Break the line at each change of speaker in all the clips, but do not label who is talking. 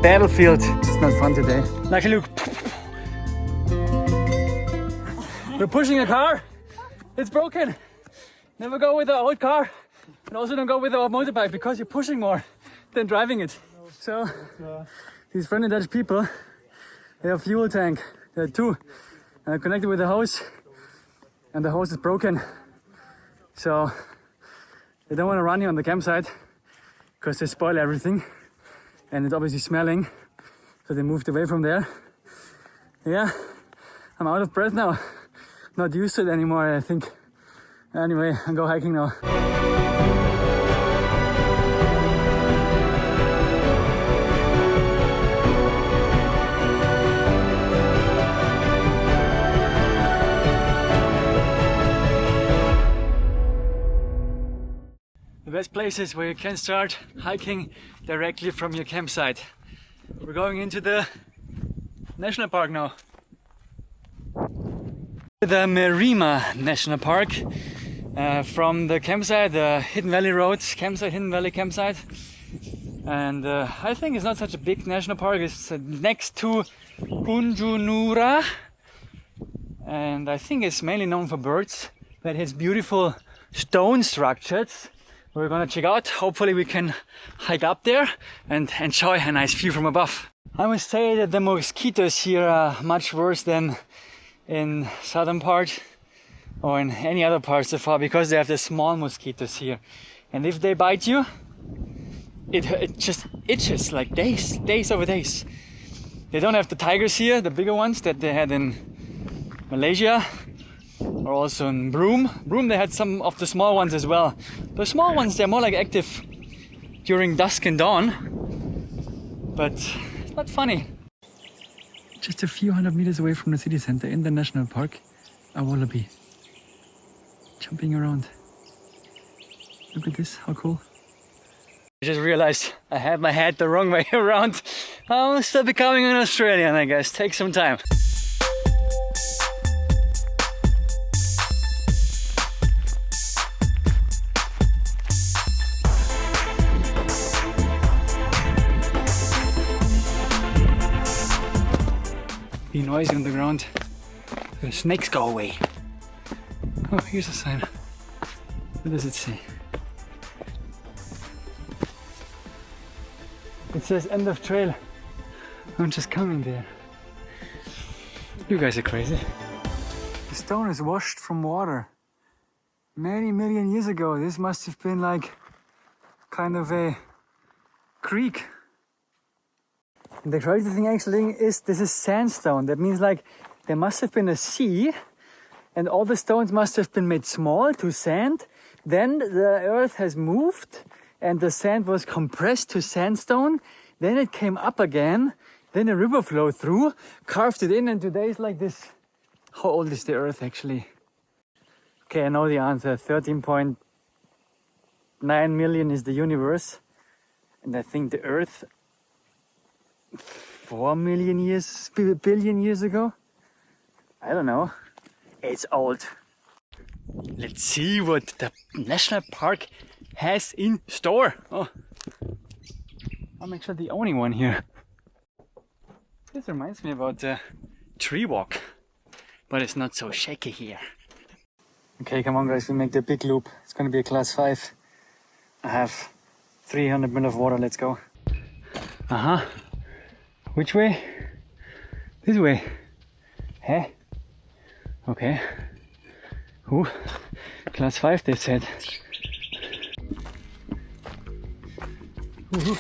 battlefield. It's not fun today. Lucky Luke. We're pushing a car. It's broken. Never go with the old car. And also don't go with the old motorbike because you're pushing more than driving it. So these friendly Dutch people, they have a fuel tank. There are two. And they're connected with the hose. And the hose is broken. So they don't want to run here on the campsite because they spoil everything. And it's obviously smelling. So they moved away from there. Yeah, I'm out of breath now. Not used to it anymore, I think. Anyway, I'll go hiking now. The best places where you can start hiking directly from your campsite. We're going into the national park now. The Mirima National Park. From the campsite, the Hidden Valley Roads campsite, Hidden Valley campsite. And I think it's not such a big national park. It's next to Kununurra. And I think it's mainly known for birds, but it has beautiful stone structures. We're gonna check out. Hopefully we can hike up there and enjoy a nice view from above. I must say that the mosquitoes here are much worse than in southern part or in any other part so far, because they have the small mosquitoes here. And if they bite you, it just itches like days over days. They don't have the tigers here, the bigger ones that they had in Malaysia. Or also in Broome. They had some of the small ones as well. The small ones, they're more like active during dusk and dawn. But it's not funny. Just a few hundred meters away from the city center in the national park, a wallaby. Jumping around. Look at this, how cool. I just realized I had my head the wrong way around. I'm still becoming an Australian, I guess. Take some time. Be noisy on the ground. The snakes go away. Oh, here's a sign. What does it say? It says end of trail. I'm just coming there. You guys are crazy. The stone is washed from water. Many million years ago, this must have been like kind of a creek. And the crazy thing actually is this is sandstone. That means like there must have been a sea and all the stones must have been made small to sand. Then the earth has moved and the sand was compressed to sandstone. Then it came up again. Then a river flowed through, carved it in, and today it's like this. How old is the earth actually? Okay, I know the answer. 13.9 million is the universe. And I think the earth 4 million years, billion years ago? I don't know. It's old. Let's see what the national park has in store. Oh, I'm actually the only one here. This reminds me about the tree walk, but it's not so shaky here. Okay, come on guys, we make the big loop. It's gonna be a class 5. I have 300 ml of water, let's go. Which way? This way. Hey? Okay. Ooh, class 5 they said. Ooh.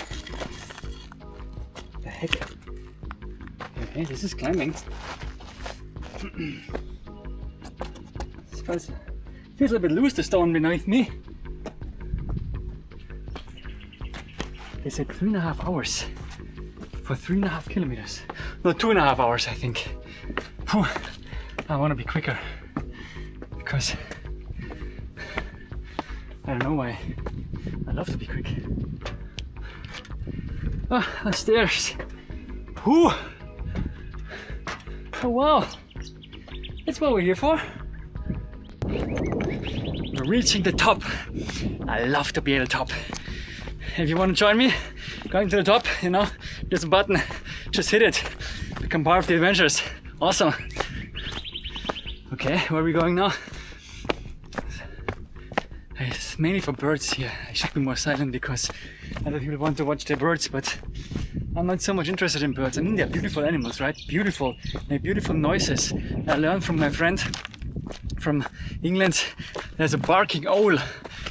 The heck? Okay, this is climbing. Feels a bit loose, the stone beneath me. They said 3.5 hours for 3.5 kilometers. No, 2.5 hours, I think. Whew. I want to be quicker because I don't know why. I love to be quick. Oh, the stairs. Whew. Oh wow, that's what we're here for. We're reaching the top. I love to be at the top. If you want to join me, Going to the top, you know, there's a button, just hit it, become part of the adventures. Awesome. Okay, where are we going now? It's mainly for birds here. I should be more silent because other people want to watch the birds, but I'm not so much interested in birds. I mean, they're beautiful animals, right? Beautiful. They make beautiful noises. I learned from my friend from England, there's a barking owl.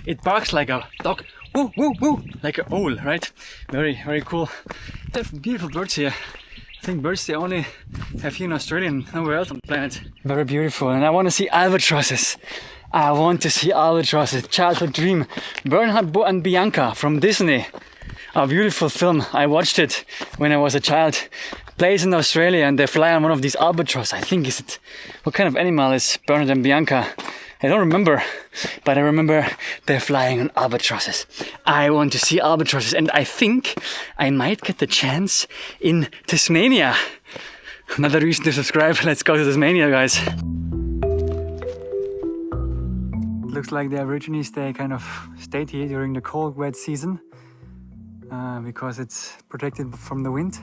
It barks like a dog. Woo, woo, woo, like an owl, right? Very, very cool. They have beautiful birds here. I think birds they only have here in Australia and nowhere else on the planet. Very beautiful, and I want to see albatrosses. I want to see albatrosses. Childhood dream. Bernhard, Bo and Bianca from Disney. A beautiful film. I watched it when I was a child. Plays in Australia and they fly on one of these albatross. I think is it. What kind of animal is Bernhard and Bianca? I don't remember, but I remember they're flying on albatrosses. I want to see albatrosses, and I think I might get the chance in Tasmania. Another reason to subscribe. Let's go to Tasmania, guys. It looks like the Aborigines, they kind of stayed here during the cold, wet season because it's protected from the wind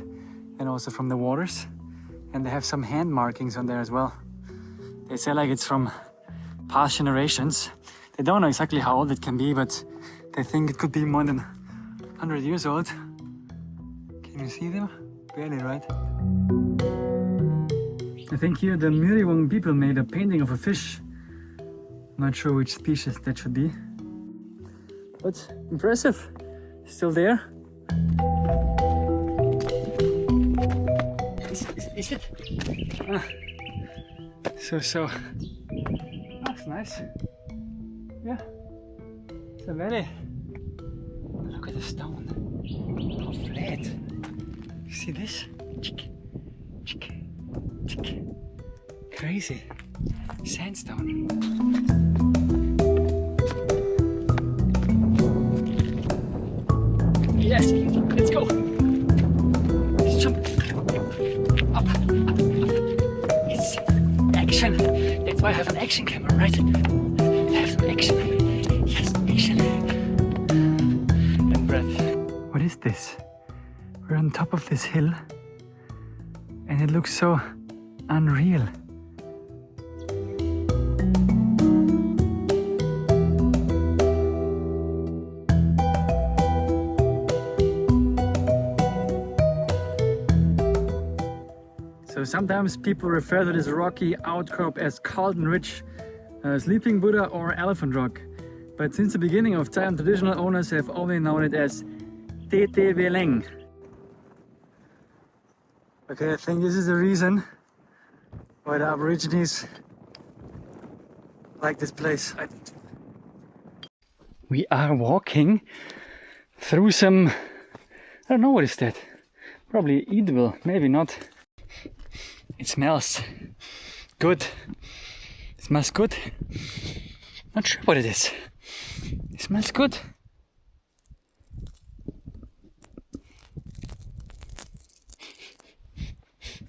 and also from the waters. And they have some hand markings on there as well. They say like it's from past generations. They don't know exactly how old it can be, but they think it could be more than 100 years old. Can you see them? Barely, right? I think here the Mirima people made a painting of a fish. Not sure which species that should be. But impressive. Still there. Is it? So. That's nice. Yeah. It's a valley. Look at the stone. How flat. You see this? Chick. Crazy. Sandstone. Yes, let's go. Let's jump. Up. It's action. That's why I have an action camera, right? I have some action. Yes, action. And breath. What is this? We're on top of this hill and it looks so unreal. So sometimes people refer to this rocky outcrop as Carlton Ridge, Sleeping Buddha or Elephant Rock. But since the beginning of time, traditional owners have only known it as Tete Veleng. Okay, I think this is the reason why the Aborigines like this place. We are walking through some, I don't know what is that, probably edible, maybe not. It smells good. It smells good. Not sure what it is. It smells good.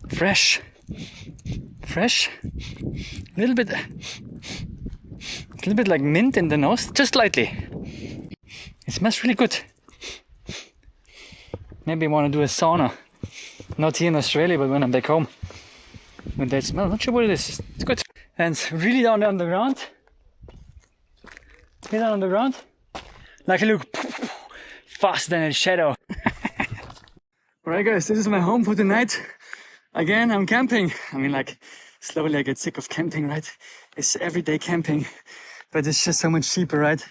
Fresh. A little bit like mint in the nose, just slightly. It smells really good. Maybe I want to do a sauna. Not here in Australia, but when I'm back home. When that smell, not sure what it is. It's good. And really down on the ground. Here down on the ground. Like a look faster than a shadow. Alright guys, this is my home for tonight. Again, I'm camping. I mean, like, slowly I get sick of camping, right? It's everyday camping, but it's just so much cheaper, right?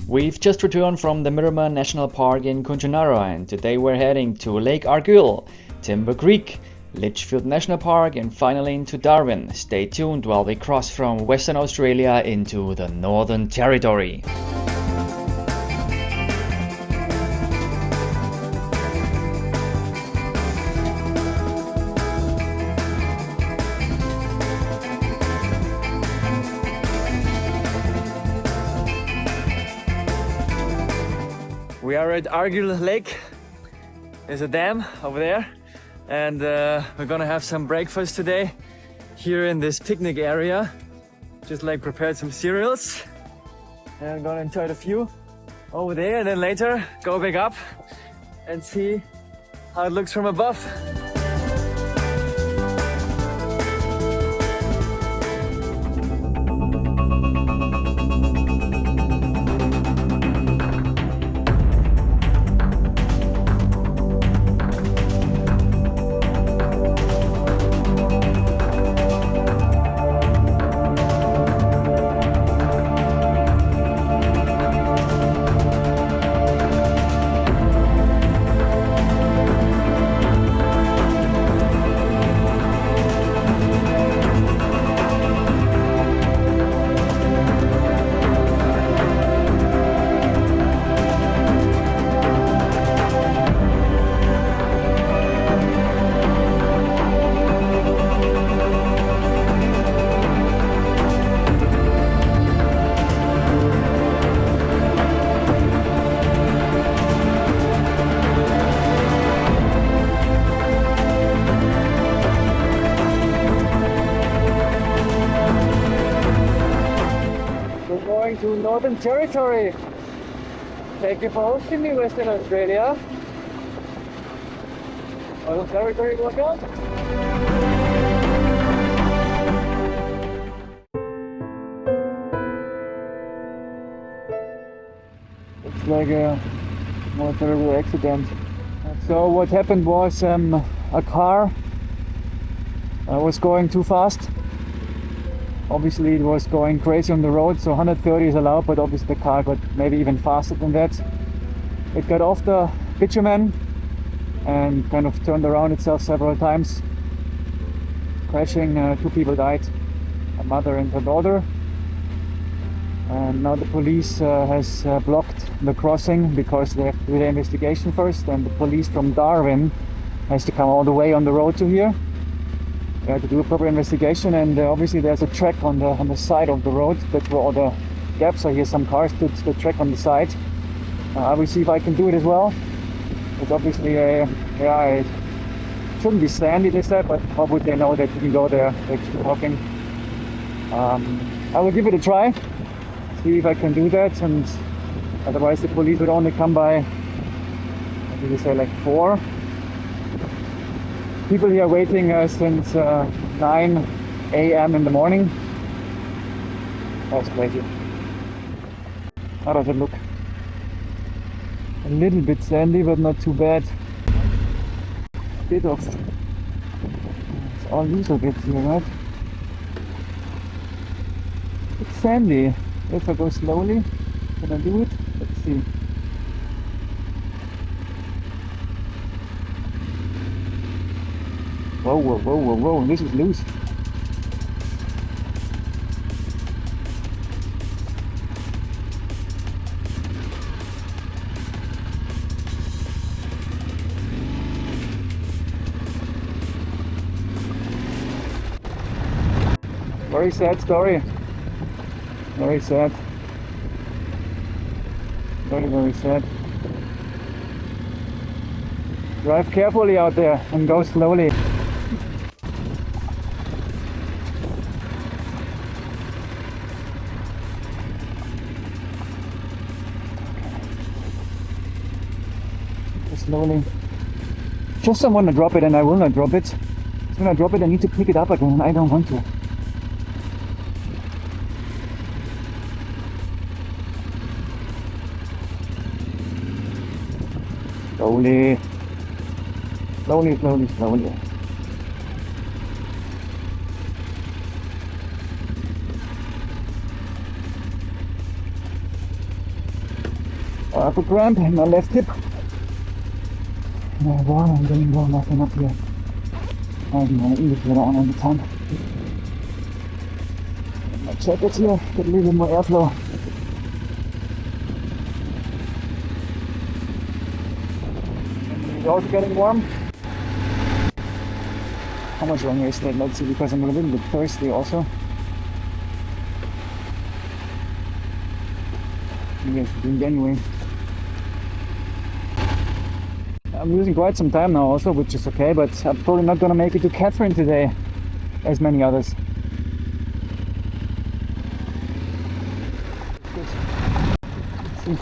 We've just returned from the Mirima National Park in Kununurra, and today we're heading to Lake Argyle, Timber Creek, Litchfield National Park, and finally into Darwin. Stay tuned while we cross from Western Australia into the Northern Territory.
We are at Argyle Lake. There's a dam over there, and we're gonna have some breakfast today here in this picnic area. Just like prepared some cereals, and I'm gonna enjoy a few over there, and then later go back up and see how it looks from above. To Northern Territory. Thank you for hosting me, Western Australia. Northern Territory, welcome. It's like a more terrible accident. So what happened was a car was going too fast. Obviously it was going crazy on the road, so 130 is allowed, but obviously the car got maybe even faster than that. It got off the bitumen and kind of turned around itself several times, crashing. 2 people died, a mother and her daughter. And now the police has blocked the crossing because they have to do the investigation first, and the police from Darwin has to come all the way on the road to here. To do a proper investigation, and obviously there's a track on the side of the road. That's where all the gaps are. Here some cars to the track on the side. I will see if I can do it as well. It's obviously it shouldn't be sandy, they said, but how would they know that you can go there? They're talking. I will give it a try, see if I can do that, and otherwise the police would only come by, what did they say, like 4. People here waiting since 9 a.m. in the morning. That's crazy. How does it look? A little bit sandy, but not too bad. Bit of... It's all loose a bit here, right? It's sandy. If I go slowly, can I do it? Let's see. Whoa, whoa, whoa, whoa, whoa, this is loose. Very sad story. Very sad. Very, very sad. Drive carefully out there and go slowly. Slowly. Just don't want to drop it, and I will not drop it. When I drop it, I need to pick it up again, and I don't want to. Slowly. Slowly, slowly, slowly. I have a cramp in my left hip. Wow, I'm getting warm nothing up here. I don't want to eat it on all the time. My jacket here, get a little bit more airflow. It's also getting warm. How much longer is that? Let's see, because I'm a little bit thirsty also. Maybe I should drink anyway. I'm losing quite some time now also, which is okay, but I'm probably not gonna make it to Catherine today, as many others. Let's see.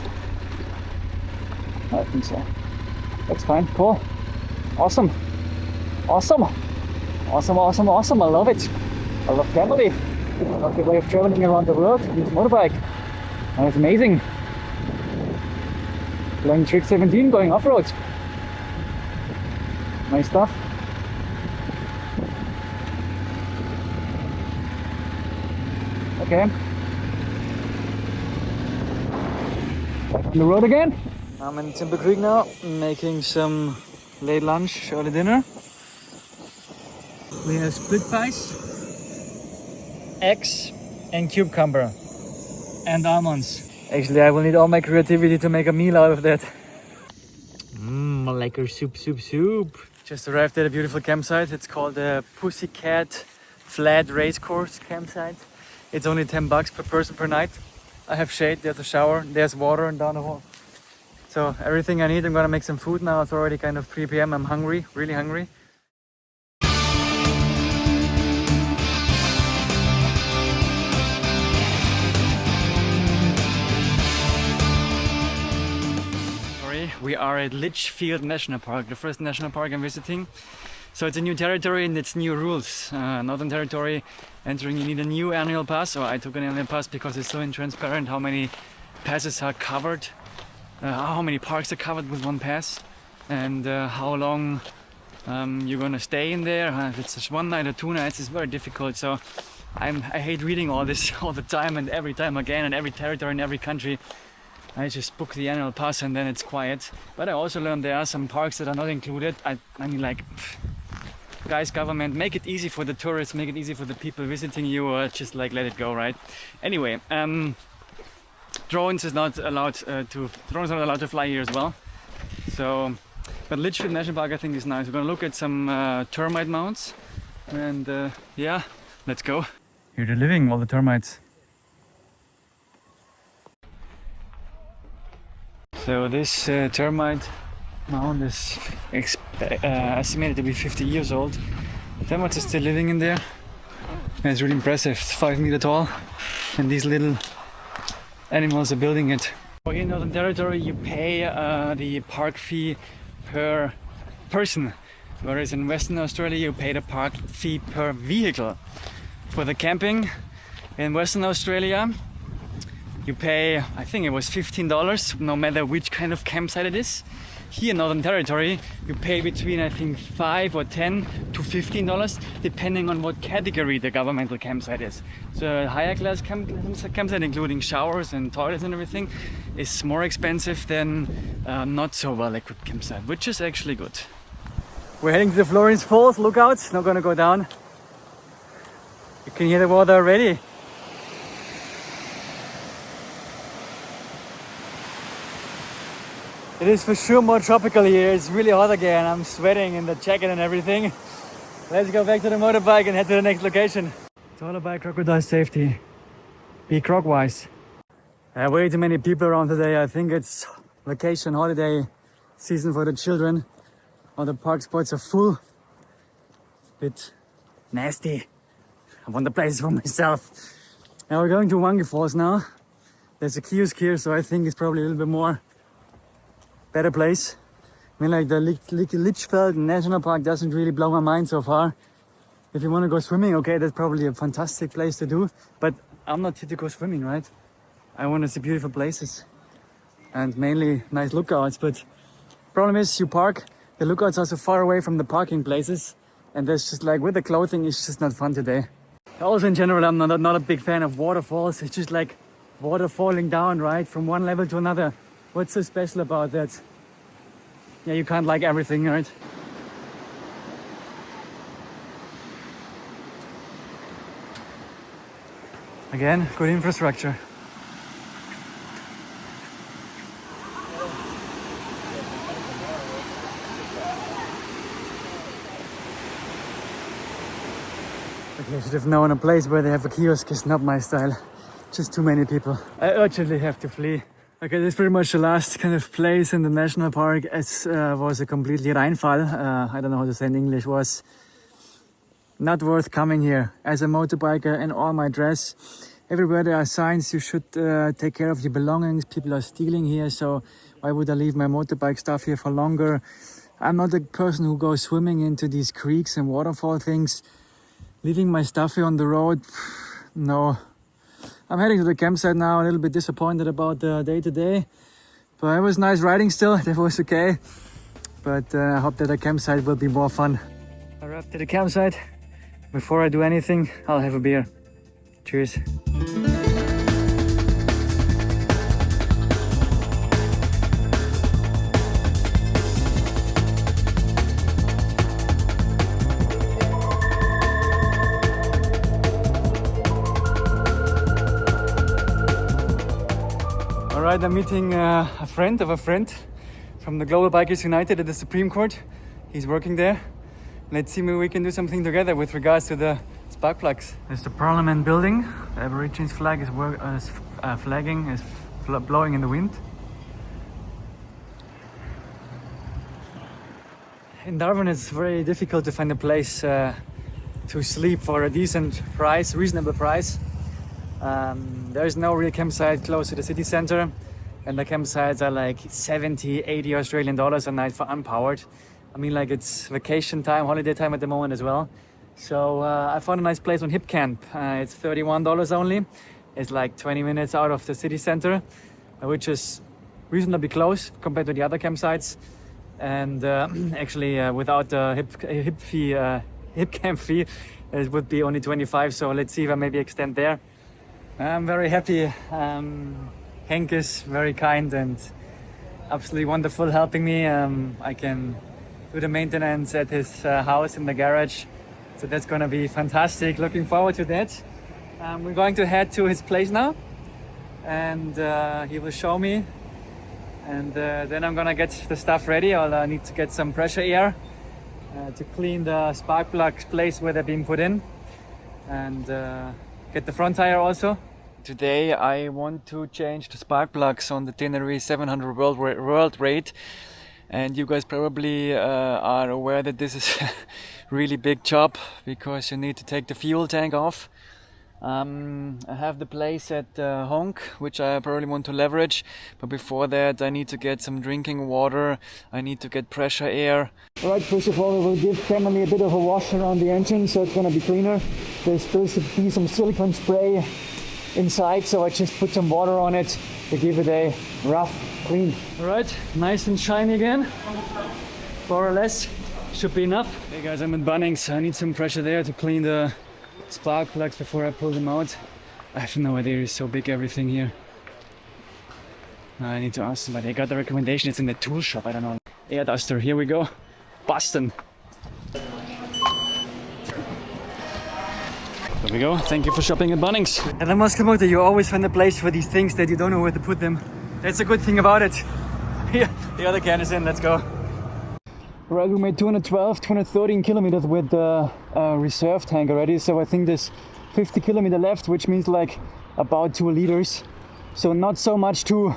I think so. That's fine. Cool. Awesome. Awesome. Awesome, awesome, awesome. I love it. I love family. I love the way of traveling around the world with this motorbike. And it's amazing. Playing Trick 17, going off-road. Nice stuff. Okay. Back on the road again. I'm in Timber Creek now, making some late lunch, early dinner. We have split pies, eggs, and cucumber, and almonds. Actually, I will need all my creativity to make a meal out of that. Lekker soup. Just arrived at a beautiful campsite. It's called the Pussycat Flat Racecourse campsite. It's only $10 per person per night. I have shade, there's a shower, there's water, and down the hall. So everything I need. I'm gonna make some food now. It's already kind of 3 p.m. I'm hungry, really hungry. We are at Litchfield National Park, the first national park I'm visiting. So it's a new territory and it's new rules. Northern Territory entering, you need a new annual pass. So I took an annual pass because it's so intransparent how many passes are covered, how many parks are covered with one pass, and how long you're gonna stay in there. If it's just 1 night or 2 nights, it's very difficult. So I hate reading all this all the time and every time again, and every territory in every country. I just book the annual pass and then it's quiet. But I also learned there are some parks that are not included. I mean, like, guys, government, make it easy for the tourists, make it easy for the people visiting you, or just like let it go, right? Anyway, drones are not allowed to fly here as well. So, but Litchfield National Park I think is nice. We're gonna look at some termite mounds, and yeah, let's go. Here they're living, all the termites. So this termite mound is estimated to be 50 years old. Termites are still living in there. And it's really impressive. It's 5 meters tall, and these little animals are building it. In Northern Territory, you pay the park fee per person, whereas in Western Australia, you pay the park fee per vehicle. For the camping in Western Australia, you pay, I think it was $15, no matter which kind of campsite it is. Here in Northern Territory, you pay between, I think, $5 or $10 to $15, depending on what category the governmental campsite is. So a higher class campsite, including showers and toilets and everything, is more expensive than not so well equipped campsite, which is actually good. We're heading to the Florence Falls. Look out, not gonna go down. You can hear the water already. It is for sure more tropical here. It's really hot again. I'm sweating in the jacket and everything. Let's go back to the motorbike and head to the next location. It's all about crocodile safety. Be croc-wise. Way too many people around today. I think it's vacation holiday season for the children. All the park spots are full. Bit nasty. I want the place for myself. Now we're going to Wangi Falls now. There's a kiosk here, so I think it's probably a little bit more better place. I mean, like the Litchfield National Park doesn't really blow my mind so far. If you want to go swimming, okay, that's probably a fantastic place to do. But I'm not here to go swimming, right? I want to see beautiful places and mainly nice lookouts. But problem is, you park, the lookouts are so far away from the parking places, and there's just like with the clothing, it's just not fun today. Also, in general, I'm not a big fan of waterfalls. It's just like water falling down, right, from one level to another. What's so special about that? Yeah, you can't like everything, right? Again, good infrastructure. Okay, I should have known a place where they have a kiosk is not my style. Just too many people. I urgently have to flee. Okay, this is pretty much the last kind of place in the national park. It was a completely Reinfall. I don't know how to say in English. Was not worth coming here. As a motorbiker in all my dress, everywhere there are signs you should take care of your belongings. People are stealing here, so Why would I leave my motorbike stuff here for longer? I'm not the person who goes swimming into these creeks and waterfall things. Leaving my stuff here on the road, no. I'm heading to the campsite now, a little bit disappointed about the day today. But it was nice riding still, that was okay. But I hope that the campsite will be more fun. I arrived at the campsite. Before I do anything, I'll have a beer. Cheers. Alright, I'm meeting a friend of a friend from the Global Bikers United at the Supreme Court. He's working there. Let's see maybe we can do something together with regards to the spark plugs. There's the Parliament building. The Aborigines flag is blowing in the wind. In Darwin, it's very difficult to find a place to sleep for a decent price, reasonable price. There's no real campsite close to the city center, and the campsites are like 70, 80 Australian dollars a night for unpowered. I mean, like, it's vacation time, holiday time at the moment as well. So I found a nice place on Hip Camp. It's $31 only. It's like 20 minutes out of the city center, which is reasonably close compared to the other campsites. And actually, without the hip camp fee, it would be only 25. So let's see if I maybe extend there. I'm very happy. Henk is very kind and absolutely wonderful helping me. I can do the maintenance at his house in the garage. So that's gonna be fantastic. Looking forward to that. We're going to head to his place now, and he will show me. And then I'm gonna get the stuff ready. I'll need to get some pressure air to clean the spark plugs place where they're being put in, and get the front tire also. Today I want to change the spark plugs on the Tenere 700 world rate, and you guys probably are aware that this is a really big job because you need to take the fuel tank off. I have the place at Honk, which I probably want to leverage, but before that I need to get some drinking water, I need to get pressure air. Alright, first of all we will give family a bit of a wash around the engine so it's gonna be cleaner. There's supposed to be some silicone spray inside, so I just put some water on it to give it a rough clean. Alright, nice and shiny again, more or less, should be enough. Hey guys, I'm at Bunnings. I need some pressure there to clean the spark plugs before I pull them out. I have no idea, it's so big everything here. I need to ask somebody. I got the recommendation, it's in the tool shop, I don't know. Air duster, here we go. Boston. There we go, thank you for shopping at Bunnings. At the Muscle Motor you always find a place for these things that you don't know where to put them. That's a good thing about it. Here, the other can is in, let's go. Right, we made 213 kilometers with the reserve tank already, so I think there's 50 kilometers left, which means like about 2 liters. So not so much to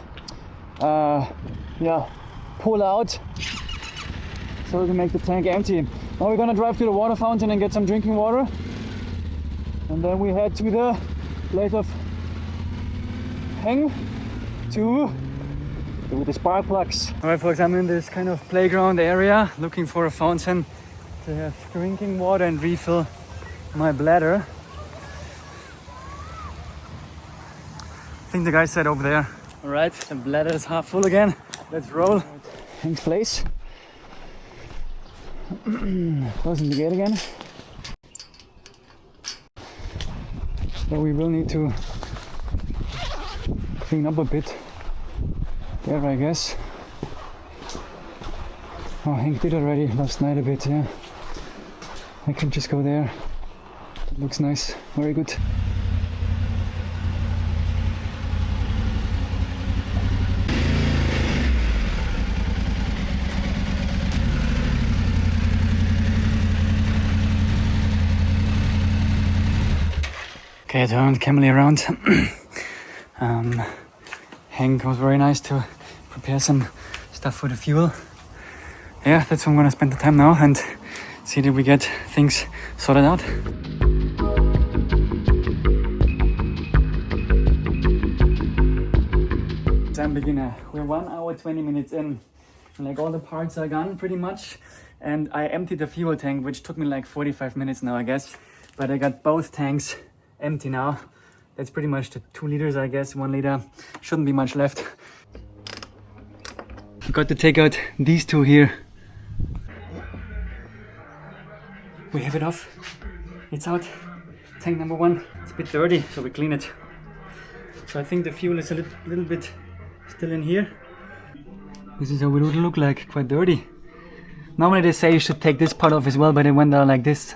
pull out, so we can make the tank empty. Now we're gonna drive to the water fountain and get some drinking water. And then we head to the place of Heng to do the spark plugs. Alright folks, I'm in this kind of playground area looking for a fountain to have drinking water and refill my bladder. I think the guy said over there. Alright, the bladder is half full again. Let's roll. Heng's place. Closing the gate again. So we will need to clean up a bit there, I guess. Oh, Hank did already last night a bit, yeah. I can just go there. It looks nice, very good. Okay, I turned Camely around. Hank was very nice to prepare some stuff for the fuel. Yeah, that's where I'm gonna spend the time now and see that we get things sorted out. I'm I'm beginner. We're 1 hour 20 minutes in. And like all the parts are gone pretty much. And I emptied the fuel tank, which took me like 45 minutes now, I guess. But I got both tanks empty now. That's pretty much the 2 liters, I guess, 1 liter. Shouldn't be much left. Got to take out these 2 here. We have it off. It's out. Tank number 1. It's a bit dirty, so we clean it. So I think the fuel is a little bit still in here. This is how it would look like, quite dirty. Normally they say you should take this part off as well, but it went down like this.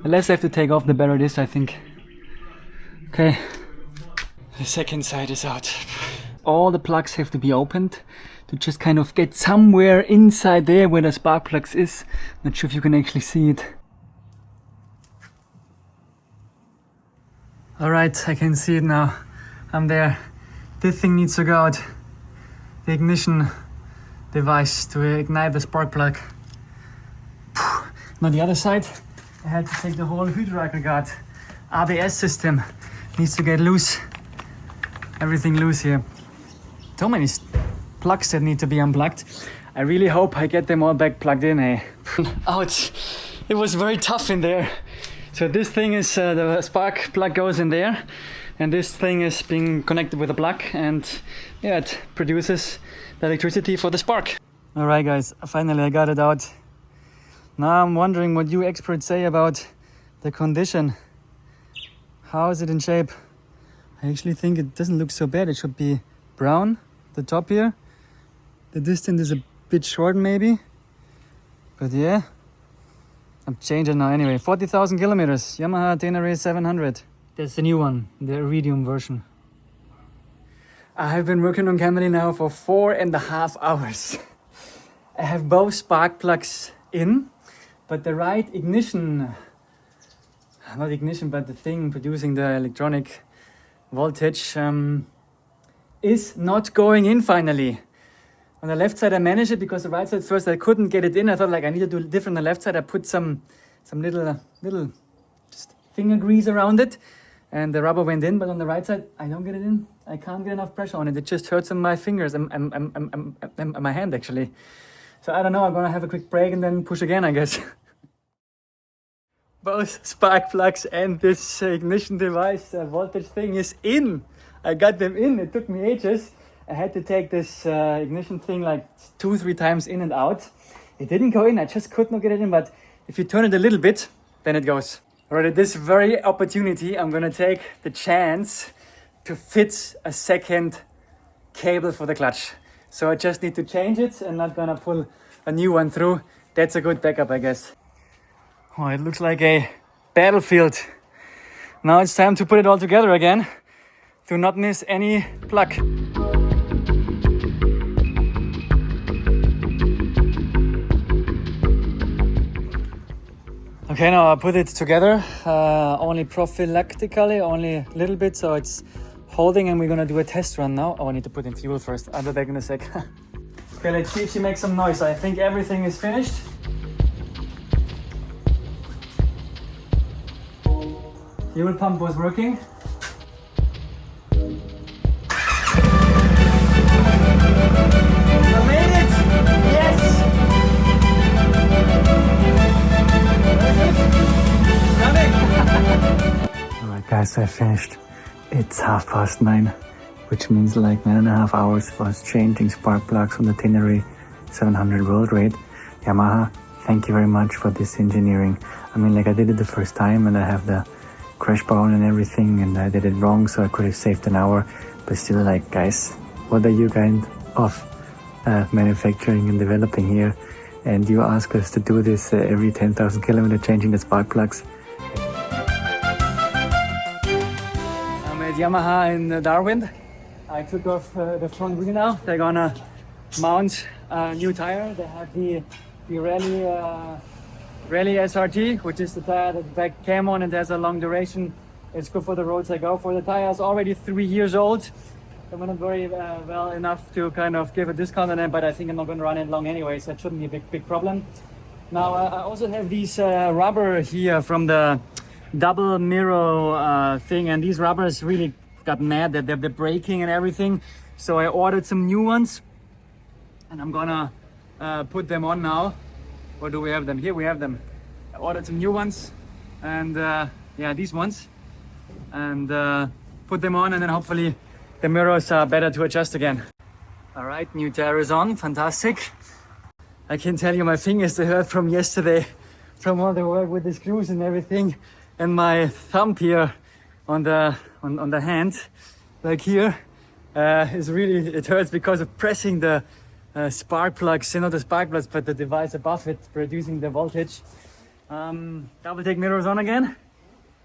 The less I have to take off, the better it is, I think. Okay, the second side is out. All the plugs have to be opened to just kind of get somewhere inside there where the spark plugs is. Not sure if you can actually see it. Alright, I can see it now. I'm there. This thing needs to go out. The ignition device to ignite the spark plug. On the other side, I had to take the whole hydro aggregate. ABS system needs to get loose. Everything loose here. So many plugs that need to be unplugged. I really hope I get them all back plugged in, hey. Ouch! It was very tough in there. So this thing is, the spark plug goes in there. And this thing is being connected with a plug. And yeah, it produces the electricity for the spark. Alright guys, finally I got it out. Now I'm wondering what you experts say about the condition. How is it in shape? I actually think it doesn't look so bad. It should be brown, the top here. The distance is a bit short maybe. But yeah, I'm changing now anyway. 40,000 kilometers, Yamaha Tenere 700. That's the new one, the iridium version. I have been working on Camry now for 4.5 hours. I have both spark plugs in, but the right ignition, not ignition, but the thing producing the electronic voltage is not going in finally. On the left side I managed it because the right side first I couldn't get it in. I thought like I need to do it different on the left side. I put some little just finger grease around it and the rubber went in, but on the right side I don't get it in. I can't get enough pressure on it. It just hurts in my fingers and my hand actually. So I don't know, I'm gonna have a quick break and then push again, I guess. Both spark plugs and this ignition device voltage thing is in. I got them in, it took me ages. I had to take this ignition thing like 2-3 times in and out. It didn't go in, I just could not get it in, but if you turn it a little bit, then it goes. Alright, at this very opportunity, I'm gonna take the chance to fit a second cable for the clutch. So I just need to change it and not gonna pull a new one through. That's a good backup, I guess. Oh, it looks like a battlefield. Now it's time to put it all together again. Do not miss any plug. Okay, now I put it together, only prophylactically, only a little bit, so it's holding, and we're gonna do a test run now. Oh, I need to put in fuel first. I'll be back in a sec. Okay, let's see if she makes some noise. I think everything is finished. Fuel pump was working. I made it! Yes! Alright guys, I finished. It's 9:30, which means like 9.5 hours for us changing spark plugs on the Tenere 700 world rate. Yamaha, thank you very much for this engineering. I mean, like I did it the first time and I have the crash bar and everything and I did it wrong, so I could have saved an hour. But still, like, guys, what are you kind of manufacturing and developing here? And you ask us to do this every 10,000 kilometers, changing the spark plugs. I'm at Yamaha in Darwin. I took off the front wheel now. They're gonna mount a new tire. They have the Rally SRT, which is the tire that the back came on and has a long duration. It's good for the roads I go for. The tire is already 3 years old. I'm not very well enough to kind of give a discount on it, but I think I'm not going to run it long anyway, so it shouldn't be a big problem. Now I also have these rubber here from the double mirror thing, and these rubbers really got mad that they're breaking and everything. So I ordered some new ones and I'm gonna put them on now. Or do we have them? Here we have them. I ordered some new ones and yeah, these ones, and put them on, and then hopefully the mirrors are better to adjust again. All right, new tires on, fantastic. I can tell you my fingers, they hurt from yesterday, from all the work with the screws and everything, and my thumb here on the hand, like here, is really, it hurts because of pressing the spark plugs, not the spark plugs, but the device above it, producing the voltage. Double take mirrors on again,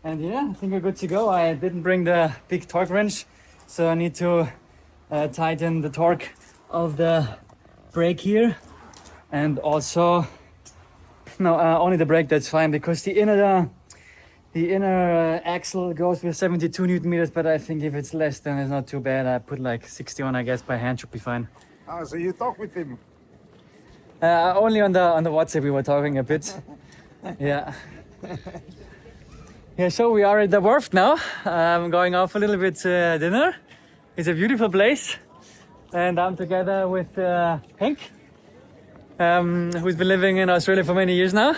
and yeah, I think we're good to go. I didn't bring the big torque wrench, so I need to tighten the torque of the brake here, and also only the brake, that's fine, because the inner axle goes with 72 Newton meters, but I think if it's less, then it's not too bad. I put like 60 on, I guess by hand should be fine.
Oh, so you talk with him?
Only on the WhatsApp we were talking a bit. Yeah. Yeah, so we are at the wharf now. I'm going off a little bit dinner. It's a beautiful place. And I'm together with Henk, who's been living in Australia for many years now.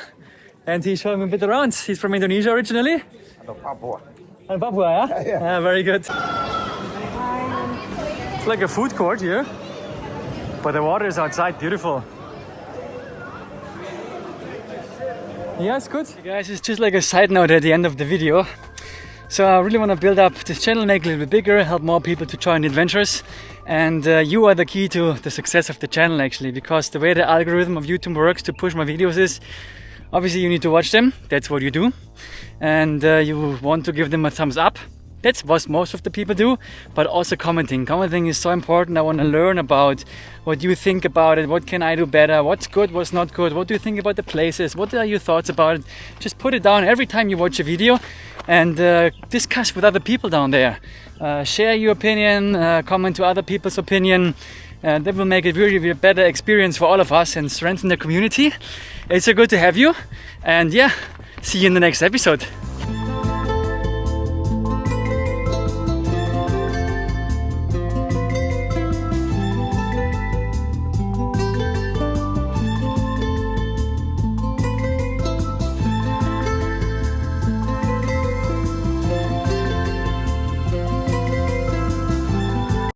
And he's showing me a bit around. He's from Indonesia originally.
Papua.
And Papua, yeah? Yeah, very good. It's like a food court here. But the water is outside, beautiful. Yeah, it's good. Hey guys, it's just like a side note at the end of the video. So I really want to build up this channel, make it a little bit bigger, help more people to join the adventures. And you are the key to the success of the channel actually, because the way the algorithm of YouTube works to push my videos is, obviously you need to watch them, that's what you do. And you want to give them a thumbs up. That's what most of the people do, but also commenting. Commenting is so important. I want to learn about what you think about it. What can I do better? What's good? What's not good? What do you think about the places? What are your thoughts about it? Just put it down every time you watch a video and discuss with other people down there. Share your opinion, comment to other people's opinion. That will make it really a better experience for all of us and strengthen the community. It's so good to have you. And yeah, see you in the next episode.